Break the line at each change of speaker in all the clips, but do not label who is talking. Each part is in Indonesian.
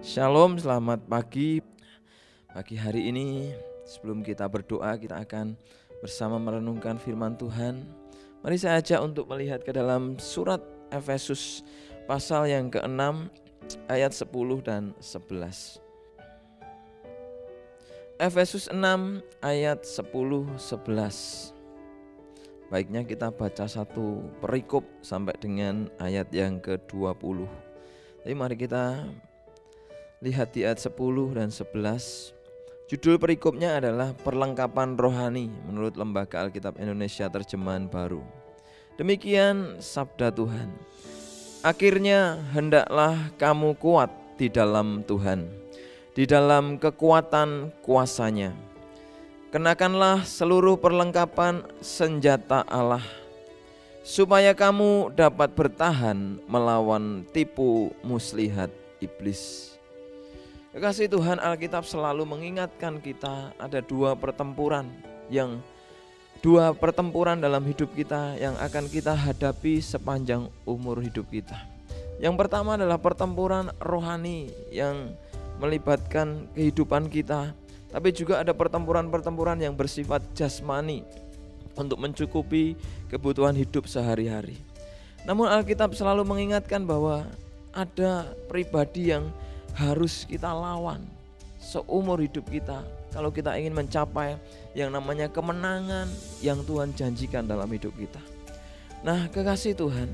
Shalom, selamat pagi. Pagi hari ini sebelum kita berdoa, kita akan bersama merenungkan firman Tuhan. Mari saya ajak untuk melihat ke dalam surat Efesus pasal yang ke-6 ayat 10 dan 11. Efesus 6 ayat 10-11. Baiknya kita baca satu perikop sampai dengan ayat yang ke-20. Jadi mari kita lihat di ayat 10 dan 11. Judul perikopnya adalah Perlengkapan Rohani menurut Lembaga Alkitab Indonesia Terjemahan Baru. Demikian sabda Tuhan. Akhirnya hendaklah kamu kuat di dalam Tuhan, di dalam kekuatan kuasa-Nya. Kenakanlah seluruh perlengkapan senjata Allah, supaya kamu dapat bertahan melawan tipu muslihat iblis. Kekasih Tuhan, Alkitab selalu mengingatkan kita ada dua pertempuran dalam hidup kita yang akan kita hadapi sepanjang umur hidup kita. Yang pertama adalah pertempuran rohani yang melibatkan kehidupan kita, tapi juga ada pertempuran-pertempuran yang bersifat jasmani untuk mencukupi kebutuhan hidup sehari-hari. Namun Alkitab selalu mengingatkan bahwa ada pribadi yang harus kita lawan seumur hidup kita kalau kita ingin mencapai yang namanya kemenangan yang Tuhan janjikan dalam hidup kita. Nah, kekasih Tuhan,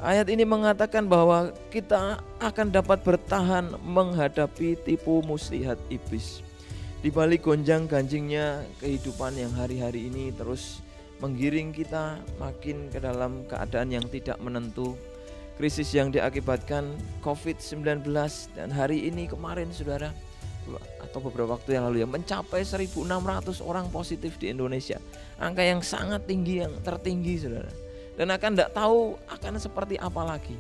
ayat ini mengatakan bahwa kita akan dapat bertahan menghadapi tipu muslihat iblis. Di balik gonjang-ganjingnya kehidupan yang hari-hari ini terus menggiring kita makin ke dalam keadaan yang tidak menentu, krisis yang diakibatkan COVID-19, dan hari ini kemarin saudara, atau beberapa waktu yang lalu mencapai 1.600 orang positif di Indonesia. Angka yang sangat tinggi, yang tertinggi saudara. Dan akan tidak tahu akan seperti apa lagi.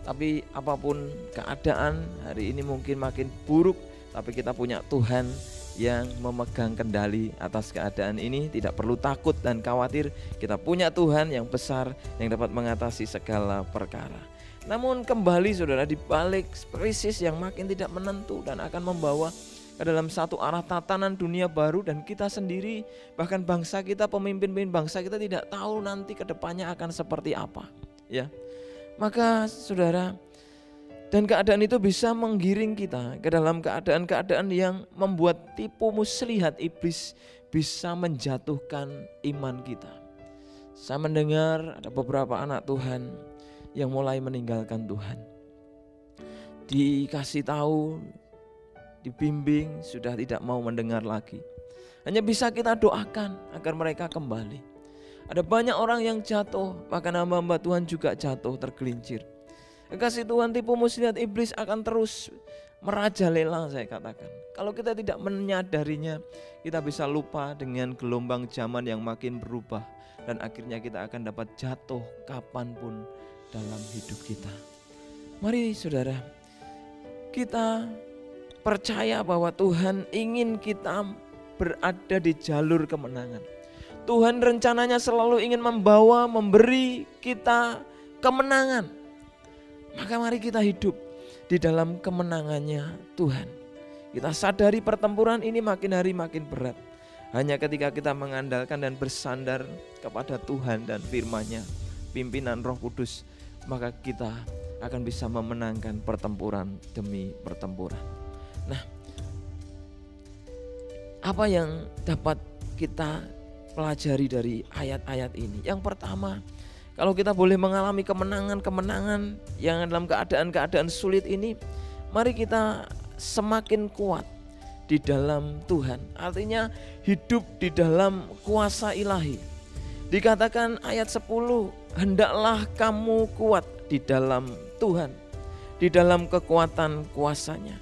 Tapi apapun keadaan hari ini mungkin makin buruk, tapi kita punya Tuhan yang memegang kendali atas keadaan ini. Tidak perlu takut dan khawatir, kita punya Tuhan yang besar yang dapat mengatasi segala perkara. Namun kembali saudara, di balik krisis yang makin tidak menentu dan akan membawa ke dalam satu arah tatanan dunia baru, dan kita sendiri bahkan bangsa kita, pemimpin-pemimpin bangsa kita tidak tahu nanti ke depannya akan seperti apa, ya. Maka saudara, dan keadaan itu bisa menggiring kita ke dalam keadaan-keadaan yang membuat tipu muslihat iblis bisa menjatuhkan iman kita. Saya mendengar ada beberapa anak Tuhan yang mulai meninggalkan Tuhan. Dikasih tahu, dibimbing, sudah tidak mau mendengar lagi. Hanya bisa kita doakan agar mereka kembali. Ada banyak orang yang jatuh, bahkan hamba-hamba Tuhan juga jatuh, tergelincir. Kekasih Tuhan, tipu muslihat iblis akan terus merajalela, saya katakan. Kalau kita tidak menyadarinya, kita bisa lupa dengan gelombang zaman yang makin berubah, dan akhirnya kita akan dapat jatuh kapanpun dalam hidup kita. Mari saudara, kita percaya bahwa Tuhan ingin kita berada di jalur kemenangan. Tuhan rencananya selalu ingin memberi kita kemenangan. Maka mari kita hidup di dalam kemenangannya Tuhan. Kita sadari pertempuran ini makin hari makin berat. Hanya ketika kita mengandalkan dan bersandar kepada Tuhan dan firman-Nya, pimpinan Roh Kudus, maka kita akan bisa memenangkan pertempuran demi pertempuran. Nah, apa yang dapat kita pelajari dari ayat-ayat ini? Yang pertama, kalau kita boleh mengalami kemenangan-kemenangan yang dalam keadaan-keadaan sulit ini, mari kita semakin kuat di dalam Tuhan. Artinya hidup di dalam kuasa ilahi. Dikatakan ayat 10, hendaklah kamu kuat di dalam Tuhan, di dalam kekuatan kuasa-Nya.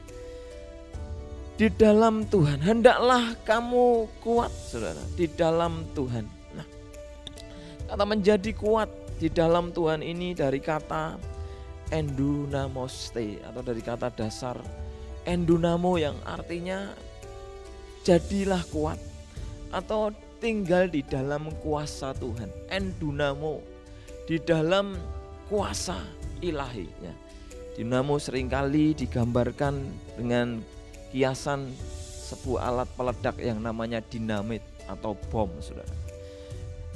Di dalam Tuhan, hendaklah kamu kuat saudara, di dalam Tuhan. Nah, kata menjadi kuat di dalam Tuhan ini dari kata endunamoste, atau dari kata dasar endunamo yang artinya jadilah kuat atau tinggal di dalam kuasa Tuhan. Endunamo, di dalam kuasa ilahi, ya. Dinamo seringkali digambarkan dengan kiasan sebuah alat peledak yang namanya dinamit atau bom, saudara.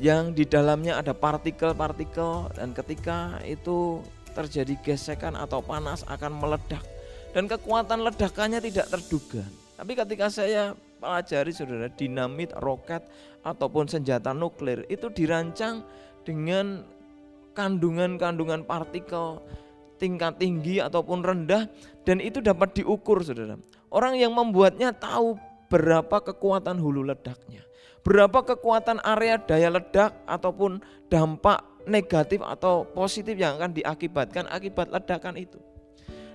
Yang di dalamnya ada partikel-partikel dan ketika itu terjadi gesekan atau panas akan meledak. Dan kekuatan ledakannya tidak terduga. Tapi ketika saya pelajari, saudara, dinamit, roket ataupun senjata nuklir itu dirancang dengan kandungan-kandungan partikel tingkat tinggi ataupun rendah, dan itu dapat diukur, saudara. Orang yang membuatnya tahu berapa kekuatan hulu ledaknya, berapa kekuatan area daya ledak ataupun dampak negatif atau positif yang akan diakibatkan akibat ledakan itu.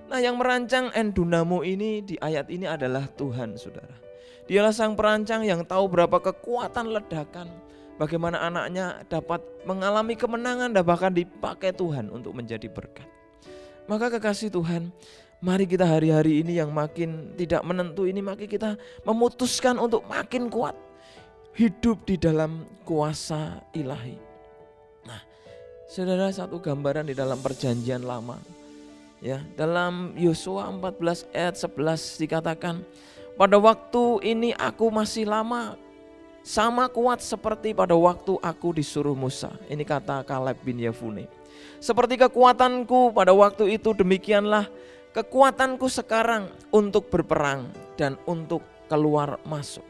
Nah, yang merancang Endunamo ini di ayat ini adalah Tuhan, saudara. Dialah sang perancang yang tahu berapa kekuatan ledakan, bagaimana anaknya dapat mengalami kemenangan dan bahkan dipakai Tuhan untuk menjadi berkat. Maka kekasih Tuhan, mari kita hari-hari ini yang makin tidak menentu ini, mari kita memutuskan untuk makin kuat hidup di dalam kuasa ilahi. Nah, saudara, satu gambaran di dalam perjanjian lama, ya, dalam Yosua 14 ayat 11 dikatakan, pada waktu ini aku masih lama, sama kuat seperti pada waktu aku disuruh Musa. Ini kata Kaleb bin Yefune. Seperti kekuatanku pada waktu itu, demikianlah kekuatanku sekarang untuk berperang dan untuk keluar masuk.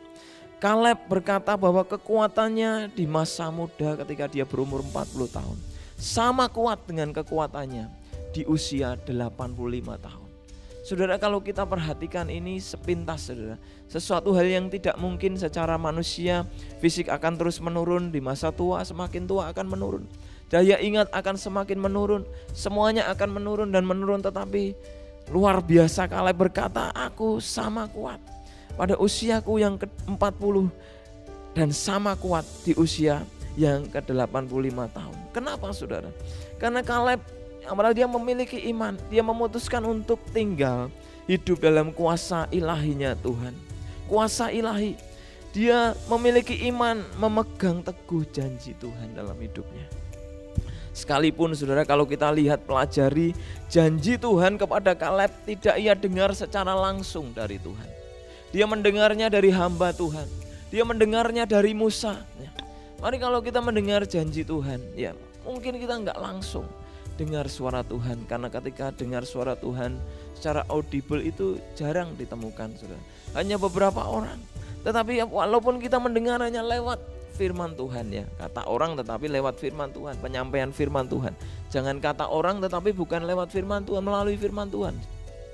Kaleb berkata bahwa kekuatannya di masa muda ketika dia berumur 40 tahun sama kuat dengan kekuatannya di usia 85 tahun. Saudara, kalau kita perhatikan ini sepintas, saudara, sesuatu hal yang tidak mungkin secara manusia, fisik akan terus menurun, di masa tua semakin tua akan menurun. Daya ingat akan semakin menurun, semuanya akan menurun dan menurun, tetapi luar biasa Kaleb berkata, aku sama kuat pada usiaku yang ke-40 dan sama kuat di usia yang ke-85 tahun. Kenapa, saudara? Karena Kaleb, dia memiliki iman, dia memutuskan untuk tinggal hidup dalam kuasa ilahinya Tuhan. Kuasa ilahi, dia memiliki iman, memegang teguh janji Tuhan dalam hidupnya. Sekalipun, saudara, kalau kita lihat pelajari janji Tuhan kepada Kaleb, tidak ia dengar secara langsung dari Tuhan. Dia mendengarnya dari hamba Tuhan, dia mendengarnya dari Musa. Mari kalau kita mendengar janji Tuhan, ya mungkin kita enggak langsung dengar suara Tuhan, karena ketika dengar suara Tuhan secara audible itu jarang ditemukan, saudara. Hanya beberapa orang. Tetapi walaupun kita mendengarnya lewat firman Tuhan, ya, kata orang tetapi lewat firman Tuhan, penyampaian firman Tuhan. Jangan kata orang tetapi bukan lewat firman Tuhan, melalui firman Tuhan.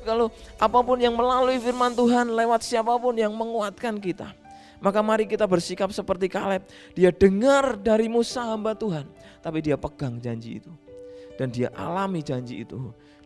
Kalau apapun yang melalui firman Tuhan, lewat siapapun yang menguatkan kita, maka mari kita bersikap seperti Kaleb. Dia dengar dari Musa hamba Tuhan, tapi dia pegang janji itu dan dia alami janji itu.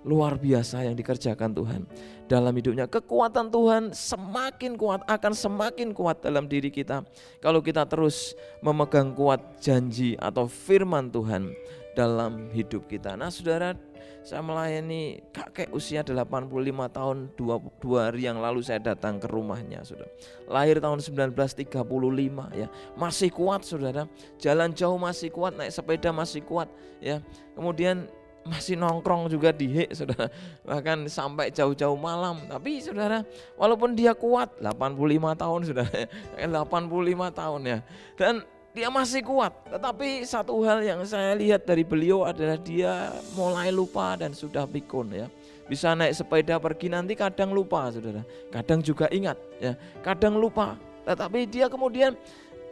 Luar biasa yang dikerjakan Tuhan dalam hidupnya. Kekuatan Tuhan semakin kuat, akan semakin kuat dalam diri kita kalau kita terus memegang kuat janji atau firman Tuhan dalam hidup kita. Nah, saudara, saya melayani kakek usia 85 tahun, 2 hari yang lalu saya datang ke rumahnya, saudara. Lahir tahun 1935, ya. Masih kuat, saudara. Jalan jauh masih kuat, naik sepeda masih kuat, ya. Kemudian masih nongkrong juga di Hek, saudara. Bahkan sampai jauh-jauh malam. Tapi, saudara, walaupun dia kuat 85 tahun, saudara. 85 tahun, ya. Dan dia masih kuat, tetapi satu hal yang saya lihat dari beliau adalah dia mulai lupa dan sudah pikun, ya. Bisa naik sepeda pergi nanti kadang lupa, saudara. Kadang juga ingat, ya. Kadang lupa. Tetapi dia kemudian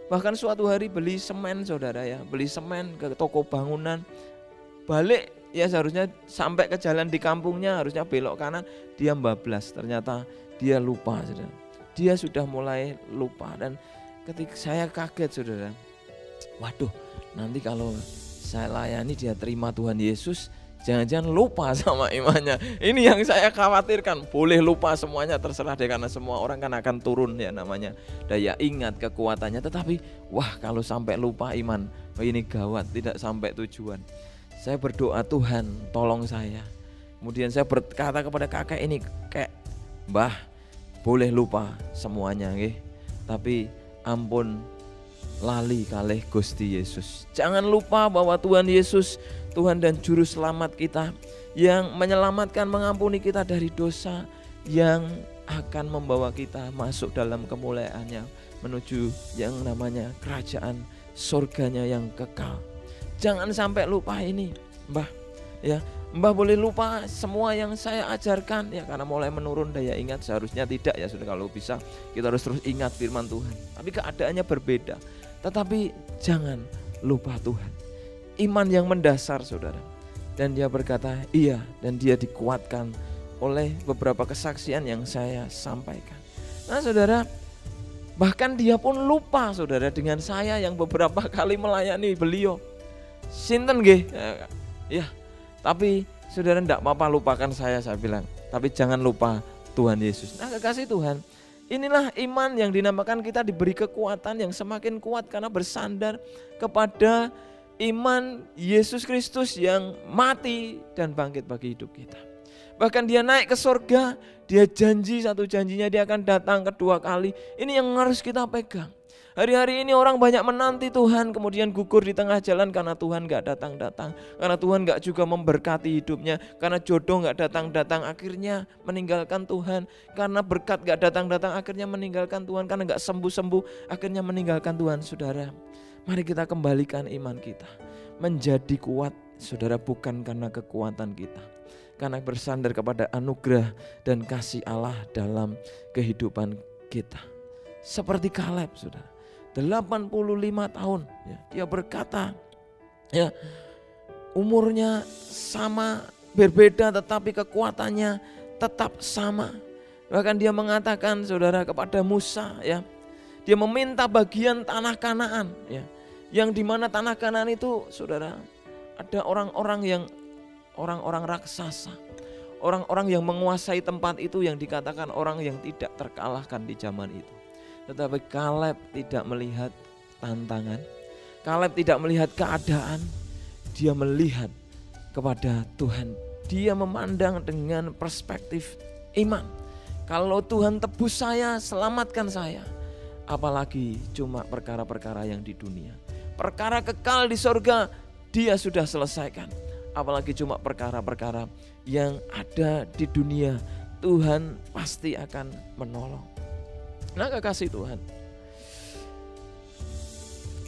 bahkan suatu hari beli semen, saudara, ya. Beli semen ke toko bangunan. Balik, ya, seharusnya sampai ke jalan di kampungnya harusnya belok kanan, dia bablas. Ternyata dia lupa, saudara. Dia sudah mulai lupa dan ketika saya kaget, saudara. Waduh, nanti kalau saya layani dia terima Tuhan Yesus, jangan-jangan lupa sama imannya. Ini yang saya khawatirkan. Boleh lupa semuanya, terserah deh, karena semua orang kan akan turun, ya, namanya daya ingat, kekuatannya. Tetapi wah, kalau sampai lupa iman, ini gawat, tidak sampai tujuan. Saya berdoa, Tuhan tolong saya. Kemudian saya berkata kepada kakek ini, kayak Mbah, boleh lupa semuanya, tapi ampun lali kalih Gusti Yesus. Jangan lupa bahwa Tuhan Yesus Tuhan dan Juru Selamat kita, yang menyelamatkan, mengampuni kita dari dosa, yang akan membawa kita masuk dalam kemuliaannya, menuju yang namanya kerajaan surganya yang kekal. Jangan sampai lupa ini, Mbah. Ya, Mbah boleh lupa semua yang saya ajarkan ya, karena mulai menurun daya ingat. Seharusnya tidak ya, sudah, kalau bisa kita harus terus ingat firman Tuhan. Tapi keadaannya berbeda. Tetapi jangan lupa Tuhan. Iman yang mendasar, saudara. Dan dia berkata iya, dan dia dikuatkan oleh beberapa kesaksian yang saya sampaikan. Nah, saudara, bahkan dia pun lupa, saudara, dengan saya yang beberapa kali melayani beliau. Sinten nggih? Ya. Tapi saudara, tidak apa-apa lupakan saya bilang. Tapi jangan lupa Tuhan Yesus. Nah, kekasih Tuhan, inilah iman yang dinamakan kita diberi kekuatan yang semakin kuat karena bersandar kepada iman Yesus Kristus yang mati dan bangkit bagi hidup kita. Bahkan dia naik ke surga, dia janji, satu janjinya dia akan datang kedua kali. Ini yang harus kita pegang. Hari-hari ini orang banyak menanti Tuhan, kemudian gugur di tengah jalan karena Tuhan gak datang-datang, karena Tuhan gak juga memberkati hidupnya, karena jodoh gak datang-datang, akhirnya meninggalkan Tuhan, karena berkat gak datang-datang, akhirnya meninggalkan Tuhan, karena gak sembuh-sembuh, akhirnya meninggalkan Tuhan. Saudara, mari kita kembalikan iman kita menjadi kuat, saudara, bukan karena kekuatan kita, karena bersandar kepada anugerah dan kasih Allah dalam kehidupan kita. Seperti Kaleb, saudara, 85 tahun ya, dia berkata ya, umurnya sama berbeda tetapi kekuatannya tetap sama. Bahkan dia mengatakan, saudara, kepada Musa ya, dia meminta bagian tanah Kanaan ya, yang dimana tanah Kanaan itu, saudara, ada orang-orang raksasa, orang-orang yang menguasai tempat itu, yang dikatakan orang yang tidak terkalahkan di zaman itu. Tetapi Kaleb tidak melihat tantangan, Kaleb tidak melihat keadaan, dia melihat kepada Tuhan. Dia memandang dengan perspektif iman. Kalau Tuhan tebus saya, selamatkan saya, apalagi cuma perkara-perkara yang di dunia. Perkara kekal di surga dia sudah selesaikan, apalagi cuma perkara-perkara yang ada di dunia. Tuhan pasti akan menolong. Nah, kekasih Tuhan,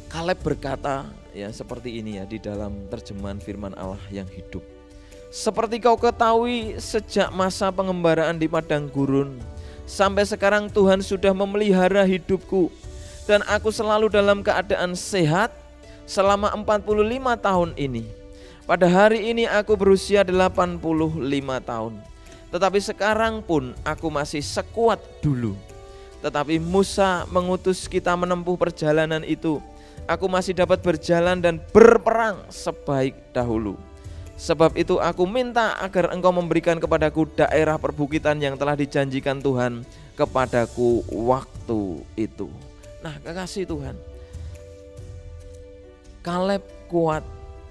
Kaleb berkata ya seperti ini ya, di dalam terjemahan firman Allah yang hidup. Seperti kau ketahui, sejak masa pengembaraan di padang gurun sampai sekarang Tuhan sudah memelihara hidupku, dan aku selalu dalam keadaan sehat selama 45 tahun ini. Pada hari ini aku berusia 85 tahun. Tetapi sekarang pun aku masih sekuat dulu. Tetapi Musa mengutus kita menempuh perjalanan itu. Aku masih dapat berjalan dan berperang sebaik dahulu. Sebab itu aku minta agar engkau memberikan kepadaku daerah perbukitan yang telah dijanjikan Tuhan kepadaku waktu itu. Nah, kekasih Tuhan, Kaleb kuat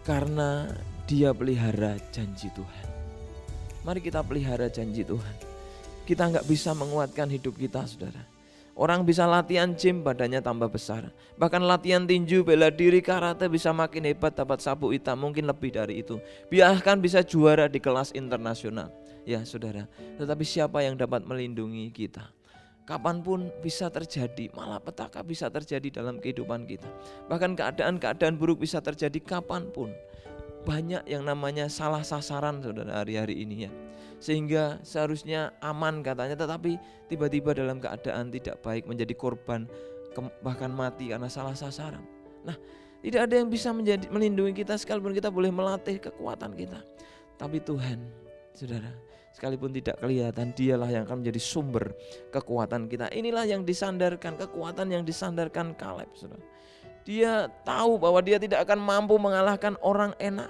karena dia pelihara janji Tuhan. Mari kita pelihara janji Tuhan. Kita gak bisa menguatkan hidup kita, saudara. Orang bisa latihan gym, badannya tambah besar. Bahkan latihan tinju, bela diri, karate bisa makin hebat, dapat sabuk hitam, mungkin lebih dari itu. Bahkan bisa juara di kelas internasional. Ya, saudara, tetapi siapa yang dapat melindungi kita? Kapanpun bisa terjadi, malah petaka bisa terjadi dalam kehidupan kita. Bahkan keadaan-keadaan buruk bisa terjadi kapanpun. Banyak yang namanya salah sasaran, saudara, hari-hari ini ya. Sehingga seharusnya aman katanya, tetapi tiba-tiba dalam keadaan tidak baik, menjadi korban, bahkan mati karena salah sasaran. Nah, tidak ada yang bisa melindungi kita, sekalipun kita boleh melatih kekuatan kita. Tapi Tuhan, saudara, sekalipun tidak kelihatan, dialah yang akan menjadi sumber kekuatan kita. Inilah yang disandarkan, kekuatan yang disandarkan Kaleb, saudara. Dia tahu bahwa dia tidak akan mampu mengalahkan orang Enak.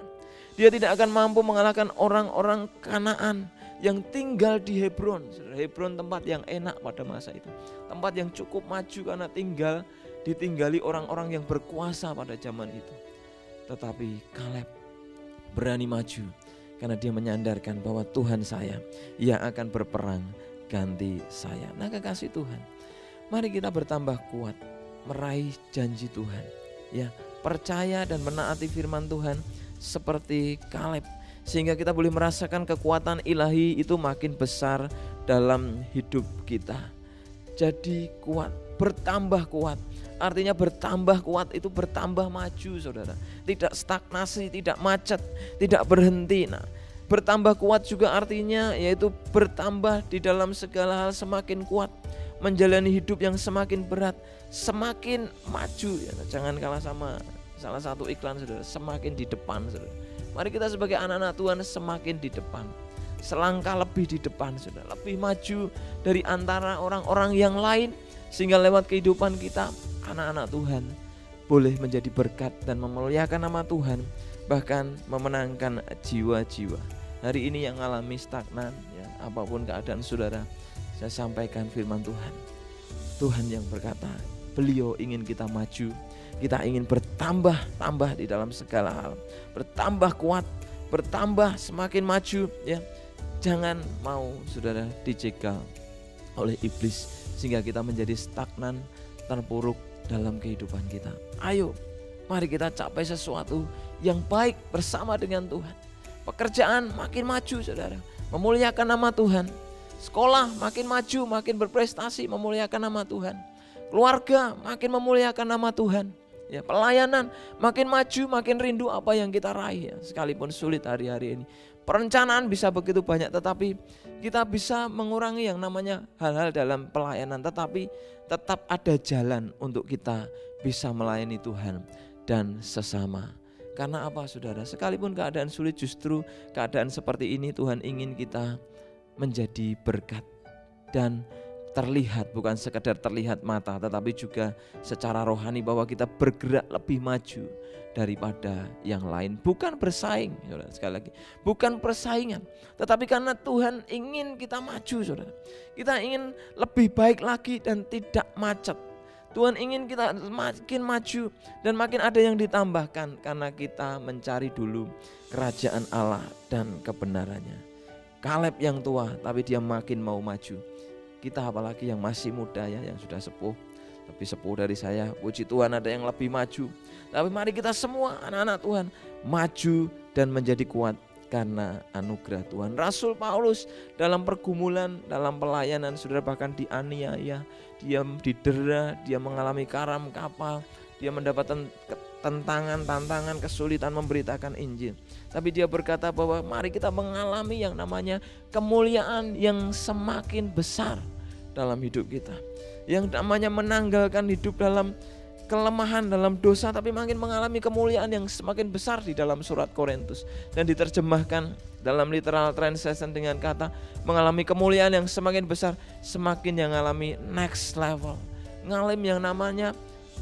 Dia tidak akan mampu mengalahkan orang-orang Kanaan yang tinggal di Hebron. Hebron tempat yang enak pada masa itu. Tempat yang cukup maju karena ditinggali orang-orang yang berkuasa pada zaman itu. Tetapi Kaleb berani maju karena dia menyandarkan bahwa Tuhan saya yang akan berperang ganti saya. Nah, kekasih Tuhan, mari kita bertambah kuat meraih janji Tuhan. Ya, percaya dan menaati firman Tuhan seperti Kaleb, sehingga kita boleh merasakan kekuatan ilahi itu makin besar dalam hidup kita. Jadi kuat, bertambah kuat. Artinya bertambah kuat itu bertambah maju, saudara. Tidak stagnasi, tidak macet, tidak berhenti. Nah, bertambah kuat juga artinya yaitu bertambah di dalam segala hal, semakin kuat, menjalani hidup yang semakin berat, semakin maju. Ya, jangan kalah sama salah satu iklan, saudara, semakin di depan, saudara. Mari kita sebagai anak-anak Tuhan semakin di depan, selangkah lebih di depan, saudara, lebih maju dari antara orang-orang yang lain, sehingga lewat kehidupan kita anak-anak Tuhan boleh menjadi berkat dan memuliakan nama Tuhan, bahkan memenangkan jiwa-jiwa. Hari ini yang alami stagnan, ya, apapun keadaan saudara, saya sampaikan firman Tuhan. Tuhan yang berkata, beliau ingin kita maju, kita ingin bertambah-tambah di dalam segala hal, bertambah kuat, bertambah semakin maju, ya. Jangan mau saudara dijegal oleh iblis sehingga kita menjadi stagnan, terpuruk dalam kehidupan kita. Ayo, mari kita capai sesuatu yang baik bersama dengan Tuhan. Pekerjaan makin maju, saudara, memuliakan nama Tuhan. Sekolah makin maju, makin berprestasi, memuliakan nama Tuhan. Keluarga makin memuliakan nama Tuhan. Ya, pelayanan makin maju, makin rindu apa yang kita raih, ya. Sekalipun sulit hari-hari ini, perencanaan bisa begitu banyak, tetapi kita bisa mengurangi yang namanya hal-hal dalam pelayanan, tetapi tetap ada jalan untuk kita bisa melayani Tuhan dan sesama. Karena apa, saudara? Sekalipun keadaan sulit, justru keadaan seperti ini Tuhan ingin kita menjadi berkat dan terlihat, bukan sekedar terlihat mata, tetapi juga secara rohani bahwa kita bergerak lebih maju daripada yang lain. Bukan bersaing, saudara, sekali lagi, bukan persaingan, tetapi karena Tuhan ingin kita maju, saudara. Kita ingin lebih baik lagi dan tidak macet. Tuhan ingin kita makin maju dan makin ada yang ditambahkan karena kita mencari dulu kerajaan Allah dan kebenarannya. Kaleb yang tua tapi dia makin mau maju. Kita apalagi yang masih muda, ya, yang sudah sepuh, lebih sepuh dari saya, puji Tuhan ada yang lebih maju. Tapi mari kita semua anak-anak Tuhan maju dan menjadi kuat karena anugerah Tuhan. Rasul Paulus dalam pergumulan, dalam pelayanan, saudara, bahkan dianiaya, dia didera, dia mengalami karam kapal, dia mendapatkan tantangan, kesulitan memberitakan Injil. Tapi dia berkata bahwa mari kita mengalami yang namanya kemuliaan yang semakin besar dalam hidup kita. Yang namanya menanggalkan hidup dalam kelemahan, dalam dosa, tapi makin mengalami kemuliaan yang semakin besar di dalam surat Korintus. Dan diterjemahkan dalam literal translation dengan kata mengalami kemuliaan yang semakin besar, semakin yang mengalami next level. Ngalim yang namanya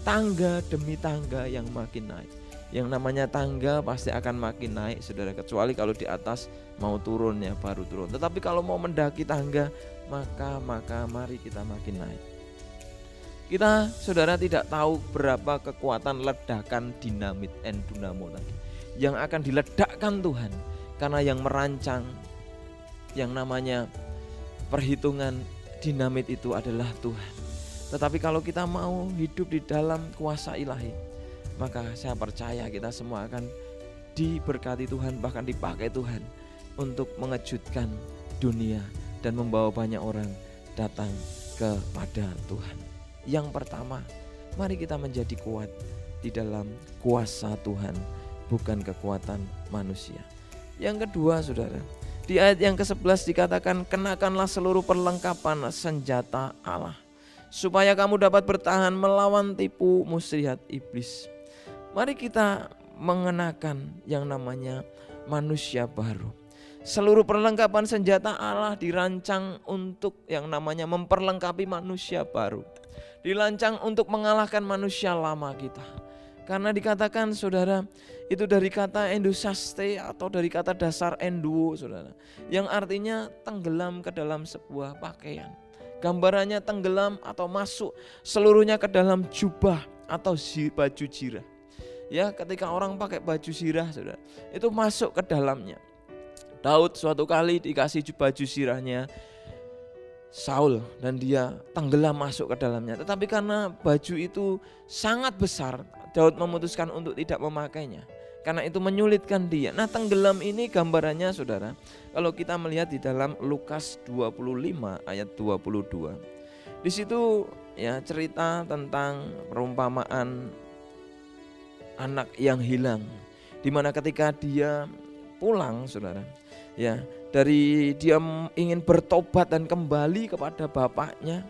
tangga demi tangga yang makin naik. Yang namanya tangga pasti akan makin naik, saudara, kecuali kalau di atas mau turun, ya, baru turun. Tetapi kalau mau mendaki tangga, maka mari kita makin naik. Kita, saudara, tidak tahu berapa kekuatan ledakan dinamit and dynamo tadi yang akan diledakkan Tuhan, karena yang merancang yang namanya perhitungan dinamit itu adalah Tuhan. Tetapi kalau kita mau hidup di dalam kuasa ilahi, maka saya percaya kita semua akan diberkati Tuhan, bahkan dipakai Tuhan untuk mengejutkan dunia dan membawa banyak orang datang kepada Tuhan. Yang pertama, mari kita menjadi kuat di dalam kuasa Tuhan, bukan kekuatan manusia. Yang kedua, saudara, di ayat yang ke-11 dikatakan, kenakanlah seluruh perlengkapan senjata Allah, supaya kamu dapat bertahan melawan tipu muslihat iblis. Mari kita mengenakan yang namanya manusia baru. Seluruh perlengkapan senjata Allah dirancang untuk yang namanya memperlengkapi manusia baru. Dirancang untuk mengalahkan manusia lama kita. Karena dikatakan, saudara, itu dari kata endosaste atau dari kata dasar enduo, saudara, yang artinya tenggelam ke dalam sebuah pakaian. Gambarannya tenggelam atau masuk seluruhnya ke dalam jubah atau baju jirah. Ya, ketika orang pakai baju zirah, saudara, itu masuk ke dalamnya. Daud suatu kali dikasih baju zirahnya Saul dan dia tenggelam masuk ke dalamnya. Tetapi karena baju itu sangat besar, Daud memutuskan untuk tidak memakainya. karena itu menyulitkan dia. Nah, tenggelam ini gambarannya saudara, kalau kita melihat di dalam Lukas 25 ayat 22. Di situ ya cerita tentang perumpamaan anak yang hilang, di mana ketika dia pulang saudara, ya dari dia ingin bertobat dan kembali kepada bapaknya,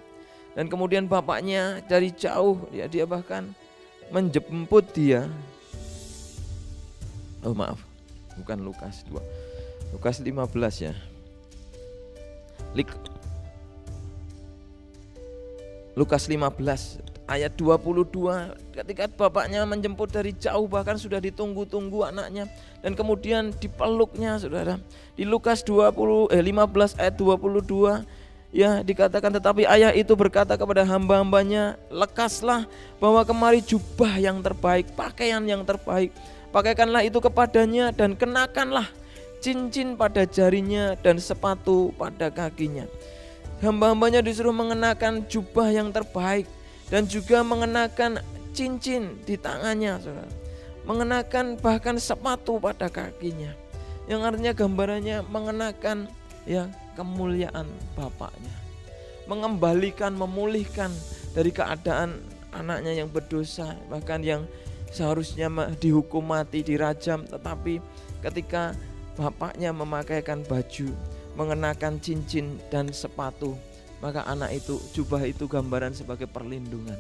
dan kemudian bapaknya dari jauh ya dia bahkan menjemput dia. Oh maaf, bukan Lukas 2, Lukas 15 ya. Lukas 15 ayat 22, ketika bapaknya menjemput dari jauh, bahkan sudah ditunggu-tunggu anaknya, dan kemudian dipeluknya saudara. Di Lukas 15 ayat 22 ya dikatakan, tetapi ayah itu berkata kepada hamba-hambanya, lekaslah, bawa kemari jubah yang terbaik, pakaian yang terbaik, pakaikanlah itu kepadanya, dan kenakanlah cincin pada jarinya dan sepatu pada kakinya. Hamba-hambanya disuruh mengenakan jubah yang terbaik dan juga mengenakan cincin di tangannya, saudara. Mengenakan bahkan sepatu pada kakinya, yang artinya gambarannya mengenakan ya kemuliaan bapaknya, mengembalikan, memulihkan dari keadaan anaknya yang berdosa, bahkan yang seharusnya dihukum mati, dirajam, tetapi ketika bapaknya memakaikan baju, mengenakan cincin dan sepatu, maka anak itu, jubah itu gambaran sebagai perlindungan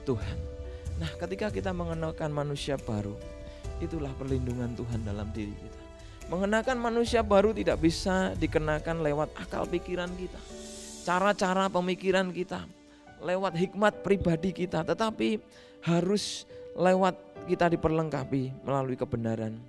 Tuhan. Nah, ketika kita mengenakan manusia baru, itulah perlindungan Tuhan dalam diri kita. Mengenakan manusia baru tidak bisa dikenakan lewat akal pikiran kita, cara-cara pemikiran kita, lewat hikmat pribadi kita, tetapi harus lewat kita diperlengkapi melalui kebenaran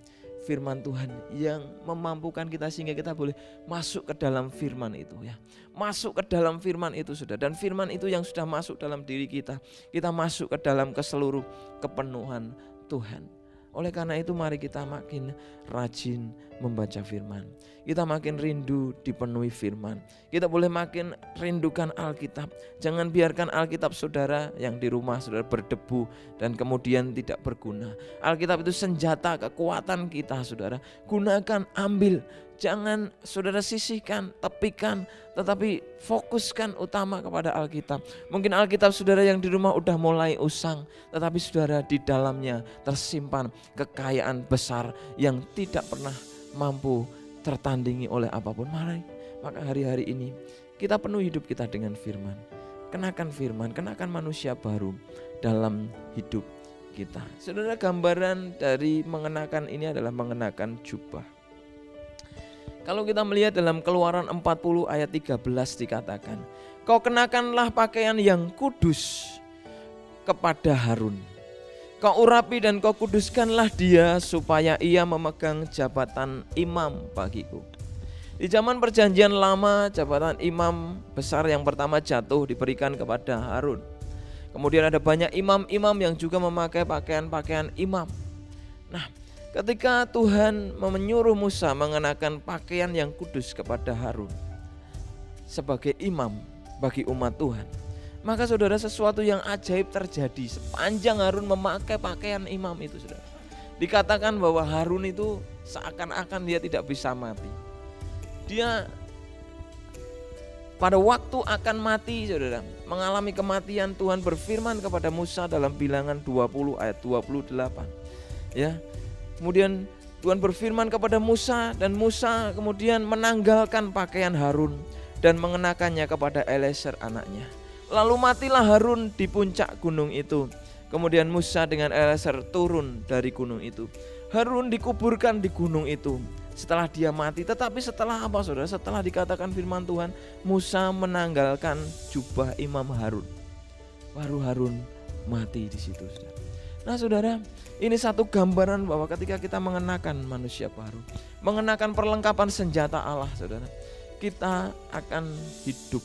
firman Tuhan yang memampukan kita sehingga kita boleh masuk ke dalam firman itu ya. Masuk ke dalam firman itu sudah, dan firman itu yang sudah masuk dalam diri kita, kita masuk ke dalam keseluruh kepenuhan Tuhan. Oleh karena itu mari kita makin rajin membaca firman. Kita makin rindu dipenuhi firman. Kita boleh makin rindukan Alkitab. Jangan biarkan Alkitab saudara yang di rumah saudara berdebu dan kemudian tidak berguna. Alkitab itu senjata kekuatan kita saudara. Gunakan, ambil. Jangan saudara sisihkan, tepikan, tetapi fokuskan utama kepada Alkitab. Mungkin Alkitab saudara yang di rumah udah mulai usang, tetapi saudara di dalamnya tersimpan kekayaan besar yang tidak pernah mampu tertandingi oleh apapun. Maka hari-hari ini kita penuhi hidup kita dengan firman. Kenakan firman, kenakan manusia baru dalam hidup kita. Saudara, gambaran dari mengenakan ini adalah mengenakan jubah. Kalau kita melihat dalam Keluaran 40 ayat 13 dikatakan, kau kenakanlah pakaian yang kudus kepada Harun. Kau urapi dan kau kuduskanlah dia supaya ia memegang jabatan imam bagiku. Di zaman perjanjian lama, jabatan imam besar yang pertama jatuh diberikan kepada Harun. Kemudian ada banyak imam-imam yang juga memakai pakaian-pakaian imam. Nah, ketika Tuhan menyuruh Musa mengenakan pakaian yang kudus kepada Harun sebagai imam bagi umat Tuhan, maka saudara, sesuatu yang ajaib terjadi sepanjang Harun memakai pakaian imam itu saudara. Dikatakan bahwa Harun itu seakan-akan dia tidak bisa mati. Dia pada waktu akan mati saudara, mengalami kematian, Tuhan berfirman kepada Musa dalam Bilangan 20 ayat 28 ya. Kemudian Tuhan berfirman kepada Musa, dan Musa kemudian menanggalkan pakaian Harun dan mengenakannya kepada Eliezer anaknya. Lalu matilah Harun di puncak gunung itu. Kemudian Musa dengan Eliezer turun dari gunung itu. Harun dikuburkan di gunung itu setelah dia mati. Tetapi setelah apa saudara? Setelah dikatakan firman Tuhan, Musa menanggalkan jubah imam Harun. Baru Harun mati di situ saudara. Nah saudara, ini satu gambaran bahwa ketika kita mengenakan manusia baru, mengenakan perlengkapan senjata Allah saudara, kita akan hidup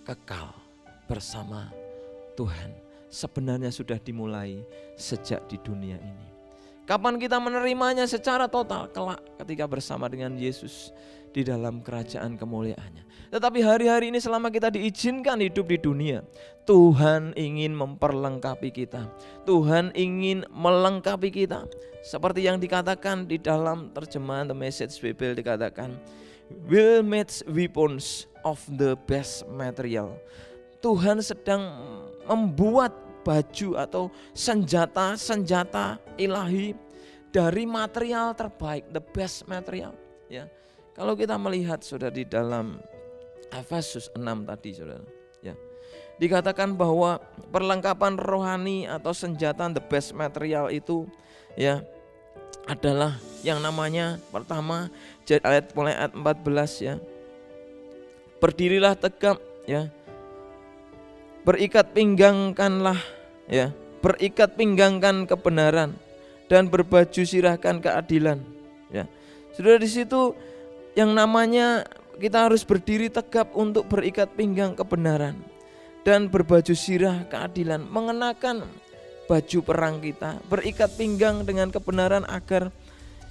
kekal bersama Tuhan. Sebenarnya sudah dimulai sejak di dunia ini. Kapan kita menerimanya secara total? Kelak ketika bersama dengan Yesus di dalam kerajaan kemuliaannya. Tetapi hari-hari ini selama kita diizinkan hidup di dunia, Tuhan ingin memperlengkapi kita. Tuhan ingin melengkapi kita. Seperti yang dikatakan di dalam terjemahan The Message Bible, dikatakan will make weapons of the best material. Tuhan sedang membuat baju atau senjata-senjata ilahi dari material terbaik, the best material. Ya, kalau kita melihat sudah di dalam Efesus 6 tadi, saudara, ya, dikatakan bahwa perlengkapan rohani atau senjata the best material itu, ya, adalah yang namanya pertama mulai ayat 14, ya. Berdirilah tegap, ya. Berikat pinggangkanlah, ya. Berikat pinggangkan kebenaran dan berbaju sirahkan keadilan, ya. Sudah di situ yang namanya kita harus berdiri tegap untuk berikat pinggang kebenaran dan berbaju sirah keadilan, mengenakan baju perang kita, berikat pinggang dengan kebenaran agar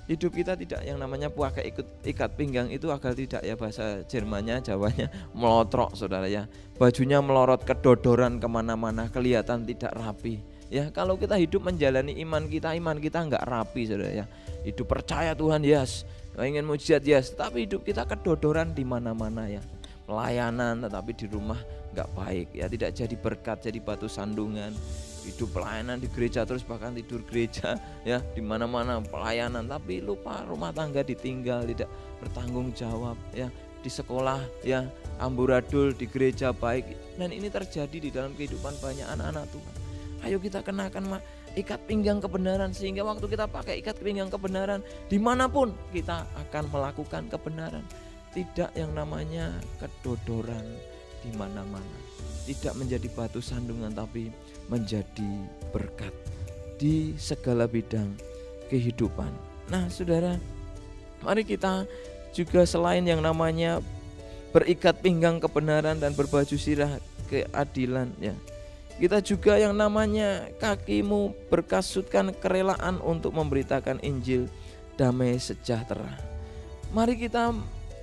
hidup kita tidak yang namanya pakai ikat pinggang itu agar tidak, ya, bahasa Jermannya, Jawanya melotrok, saudara, ya. Bajunya melorot kedodoran kemana-mana, kelihatan tidak rapi. Ya, kalau kita hidup menjalani iman kita nggak rapi, saudara, ya. Hidup percaya Tuhan, yes, ingin mujizat, yes, tapi hidup kita kedodoran di mana-mana, ya. Pelayanan tetapi di rumah nggak baik, ya, tidak jadi berkat, jadi batu sandungan. Hidup pelayanan di gereja terus bahkan tidur gereja, ya, di mana-mana pelayanan tapi lupa rumah tangga ditinggal, tidak bertanggung jawab, ya. Di sekolah, ya, amburadul, di gereja baik, dan ini terjadi di dalam kehidupan banyak anak-anak Tuhan. Ayo kita kenakan ikat pinggang kebenaran, sehingga waktu kita pakai ikat pinggang kebenaran, dimanapun kita akan melakukan kebenaran, tidak yang namanya kedodoran di mana-mana, tidak menjadi batu sandungan tapi menjadi berkat di segala bidang kehidupan. Nah, saudara, mari kita juga selain yang namanya berikat pinggang kebenaran dan berbaju sirah keadilan, ya, kita juga yang namanya kakimu berkasutkan kerelaan untuk memberitakan Injil damai sejahtera. Mari kita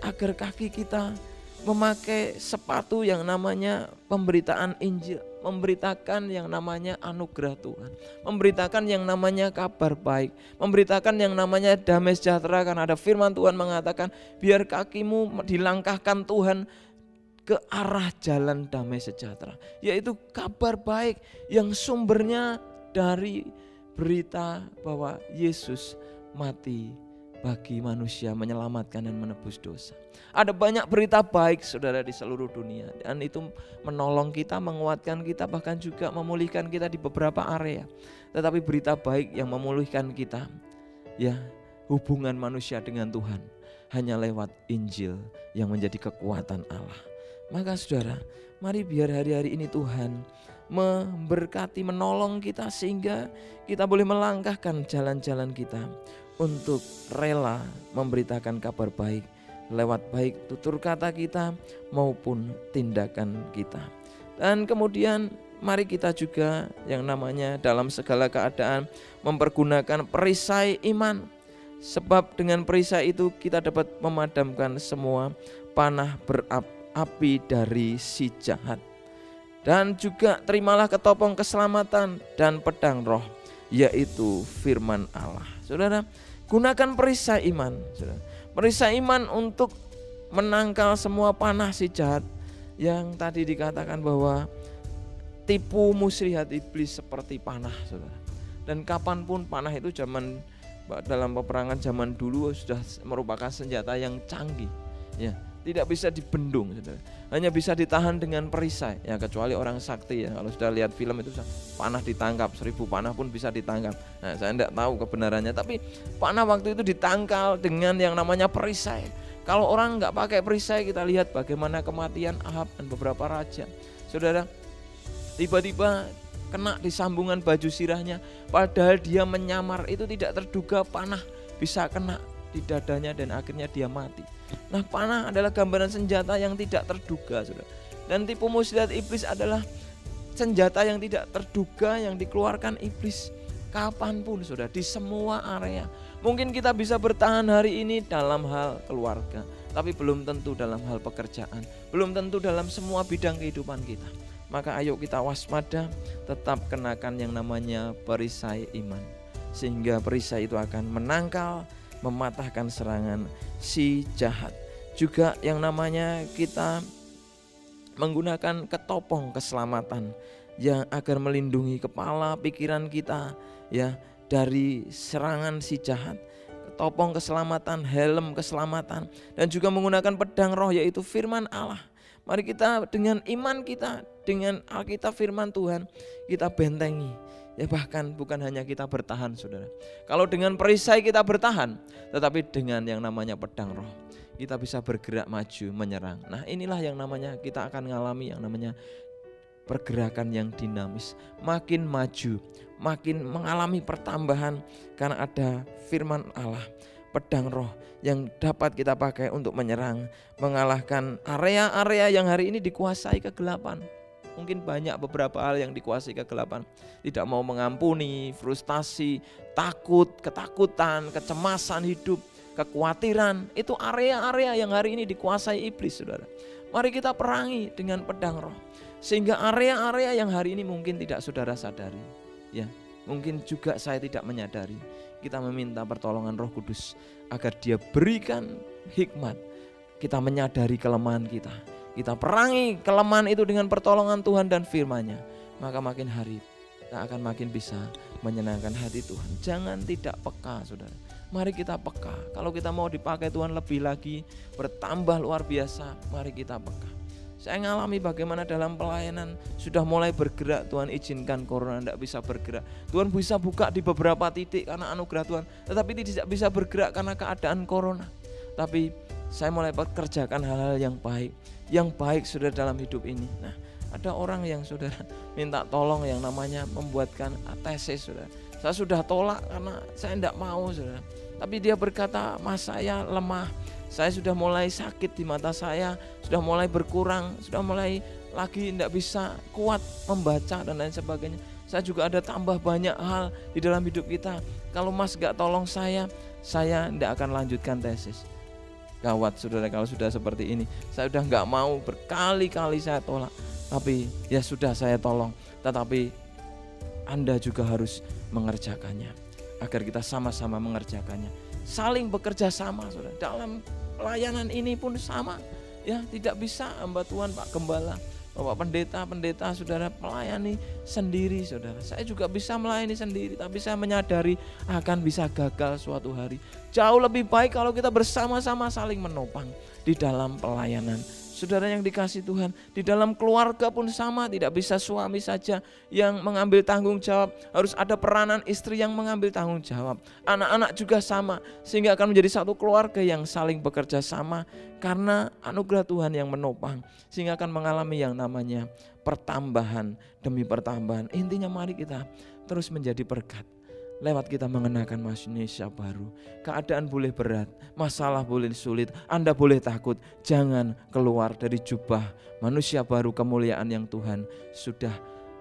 agar kaki kita memakai sepatu yang namanya pemberitaan Injil, memberitakan yang namanya anugerah Tuhan, memberitakan yang namanya kabar baik, memberitakan yang namanya damai sejahtera, karena ada firman Tuhan mengatakan biar kakimu dilangkahkan Tuhan ke arah jalan damai sejahtera, yaitu kabar baik yang sumbernya dari berita bahwa Yesus mati bagi manusia, menyelamatkan dan menebus dosa. Ada banyak berita baik, saudara, di seluruh dunia, dan itu menolong kita, menguatkan kita, bahkan juga memulihkan kita di beberapa area. Tetapi berita baik yang memulihkan kita, ya, hubungan manusia dengan Tuhan hanya lewat Injil yang menjadi kekuatan Allah. Maka saudara, mari biar hari-hari ini Tuhan memberkati, menolong kita sehingga kita boleh melangkahkan jalan-jalan kita untuk rela memberitakan kabar baik lewat baik tutur kata kita maupun tindakan kita. Dan kemudian mari kita juga yang namanya dalam segala keadaan mempergunakan perisai iman, sebab dengan perisai itu kita dapat memadamkan semua panah berapi dari si jahat. Dan juga terimalah ketopong keselamatan dan pedang roh, yaitu firman Allah. Saudara, gunakan perisai iman, saudara. Perisai iman untuk menangkal semua panah si jahat yang tadi dikatakan bahwa tipu muslihat iblis seperti panah, saudara. Dan kapanpun panah itu dalam peperangan zaman dulu sudah merupakan senjata yang canggih, ya. Tidak bisa dibendung, saudara. Hanya bisa ditahan dengan perisai, ya, kecuali orang sakti, ya. Kalau sudah lihat film itu panah ditangkap, 1000 panah pun bisa ditangkap. Nah, saya tidak tahu kebenarannya, tapi panah waktu itu ditangkal dengan yang namanya perisai. Kalau orang nggak pakai perisai, kita lihat bagaimana kematian Ahab dan beberapa raja, saudara. Tiba-tiba kena di sambungan baju sirahnya, padahal dia menyamar, itu tidak terduga panah bisa kena di dadanya dan akhirnya dia mati. Nah, panah adalah gambaran senjata yang tidak terduga, saudara. Dan tipu muslihat iblis adalah senjata yang tidak terduga yang dikeluarkan iblis kapanpun saudara, di semua area. Mungkin kita bisa bertahan hari ini dalam hal keluarga, tapi belum tentu dalam hal pekerjaan, belum tentu dalam semua bidang kehidupan kita. Maka ayo kita waspada, tetap kenakan yang namanya perisai iman, sehingga perisai itu akan menangkal, mematahkan serangan si jahat. Juga yang namanya kita menggunakan ketopong keselamatan yang agar melindungi kepala pikiran kita ya dari serangan si jahat. Ketopong keselamatan, helm keselamatan, dan juga menggunakan pedang roh yaitu firman Allah. Mari kita dengan iman kita, dengan Alkitab firman Tuhan, kita bentengi. Ya bahkan bukan hanya kita bertahan saudara. Kalau dengan perisai kita bertahan, tetapi dengan yang namanya pedang roh, kita bisa bergerak maju menyerang. Nah inilah yang namanya kita akan mengalami yang namanya pergerakan yang dinamis. Makin maju, makin mengalami pertambahan karena ada firman Allah, pedang roh yang dapat kita pakai untuk menyerang, mengalahkan area-area yang hari ini dikuasai kegelapan. Mungkin banyak beberapa hal yang dikuasai kegelapan. Tidak mau mengampuni, frustasi, takut, ketakutan, kecemasan hidup, kekhawatiran. Itu area-area yang hari ini dikuasai iblis saudara. Mari kita perangi dengan pedang roh. Sehingga area-area yang hari ini mungkin tidak saudara sadari, ya, mungkin juga saya tidak menyadari, kita meminta pertolongan Roh Kudus agar Dia berikan hikmat. Kita menyadari kelemahan kita, kita perangi kelemahan itu dengan pertolongan Tuhan dan firman-Nya. Maka makin hari kita akan makin bisa menyenangkan hati Tuhan. Jangan tidak peka saudara. Mari kita peka. Kalau kita mau dipakai Tuhan lebih lagi, bertambah luar biasa, mari kita peka. Saya ngalami bagaimana dalam pelayanan sudah mulai bergerak, Tuhan izinkan corona tidak bisa bergerak. Tuhan bisa buka di beberapa titik karena anugerah Tuhan, tetapi tidak bisa bergerak karena keadaan corona. Tapi saya mulai kerjakan hal-hal yang baik saudara dalam hidup ini. Nah, ada orang yang saudara minta tolong yang namanya membuatkan tesis saudara. Saya sudah tolak karena saya tidak mau saudara. Tapi dia berkata, mas saya lemah. Saya sudah mulai sakit di mata saya, sudah mulai berkurang, sudah mulai lagi tidak bisa kuat membaca dan lain sebagainya. Saya juga ada tambah banyak hal di dalam hidup kita. Kalau mas gak tolong saya tidak akan lanjutkan tesis. Gawat saudara kalau sudah seperti ini. Saya sudah gak mau, berkali-kali saya tolak. Tapi ya sudah saya tolong. Tetapi Anda juga harus mengerjakannya. Agar kita sama-sama mengerjakannya. Saling bekerja sama saudara. Dalam pelayanan ini pun sama, ya tidak bisa hamba Tuhan Pak Gembala, Bapak pendeta saudara melayani sendiri saudara. Saya juga bisa melayani sendiri, tapi saya menyadari akan bisa gagal suatu hari. Jauh lebih baik kalau kita bersama-sama saling menopang di dalam pelayanan. Saudara yang dikasih Tuhan, di dalam keluarga pun sama, tidak bisa suami saja yang mengambil tanggung jawab, harus ada peranan istri yang mengambil tanggung jawab. Anak-anak juga sama, sehingga akan menjadi satu keluarga yang saling bekerja sama karena anugerah Tuhan yang menopang, sehingga akan mengalami yang namanya pertambahan demi pertambahan. Intinya mari kita terus menjadi berkat. Lewat kita mengenakan manusia baru. Keadaan boleh berat, masalah boleh sulit, Anda boleh takut. Jangan keluar dari jubah manusia baru kemuliaan yang Tuhan sudah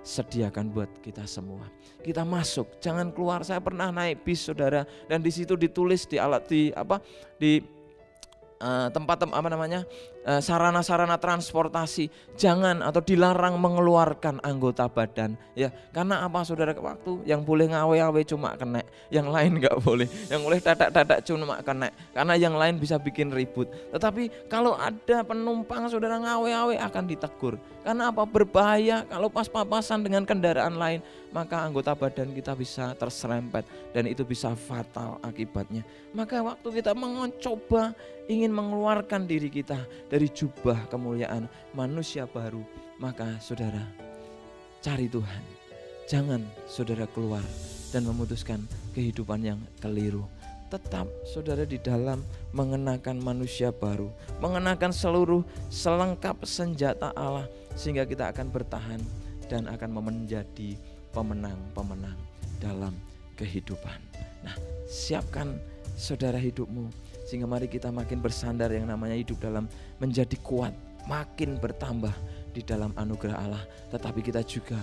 sediakan buat kita semua. Kita masuk, jangan keluar. Saya pernah naik bis saudara, dan di situ ditulis di tempat sarana-sarana transportasi, jangan atau dilarang mengeluarkan anggota badan ya. Karena apa saudara, waktu yang boleh ngawe-awe cuma kena, yang lain enggak boleh. Yang boleh dadak-dadak cuma kena, karena yang lain bisa bikin ribut. Tetapi kalau ada penumpang saudara ngawe-awe akan ditegur. Karena apa? Berbahaya kalau pas papasan dengan kendaraan lain, maka anggota badan kita bisa terserempet dan itu bisa fatal akibatnya. Maka waktu kita mencoba ingin mengeluarkan diri kita dari jubah kemuliaan manusia baru, maka saudara cari Tuhan. Jangan saudara keluar dan memutuskan kehidupan yang keliru. Tetap saudara di dalam mengenakan manusia baru, mengenakan seluruh selengkap senjata Allah, sehingga kita akan bertahan dan akan menjadi pemenang-pemenang dalam kehidupan. Nah, siapkan saudara hidupmu, sehingga mari kita makin bersandar yang namanya hidup dalam menjadi kuat, makin bertambah di dalam anugerah Allah. Tetapi kita juga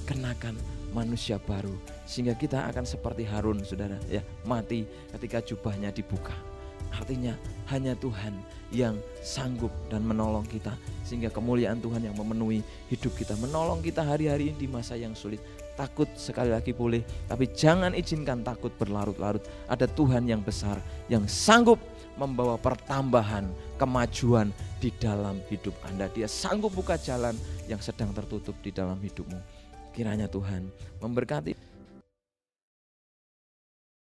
kenakan manusia baru, sehingga kita akan seperti Harun, saudara, ya, mati ketika jubahnya dibuka. Artinya hanya Tuhan yang sanggup dan menolong kita, sehingga kemuliaan Tuhan yang memenuhi hidup kita, menolong kita hari-hari ini di masa yang sulit. Takut sekali lagi boleh, tapi jangan izinkan takut berlarut-larut. Ada Tuhan yang besar yang sanggup membawa pertambahan kemajuan di dalam hidup Anda. Dia sanggup buka jalan yang sedang tertutup di dalam hidupmu. Kiranya Tuhan memberkati.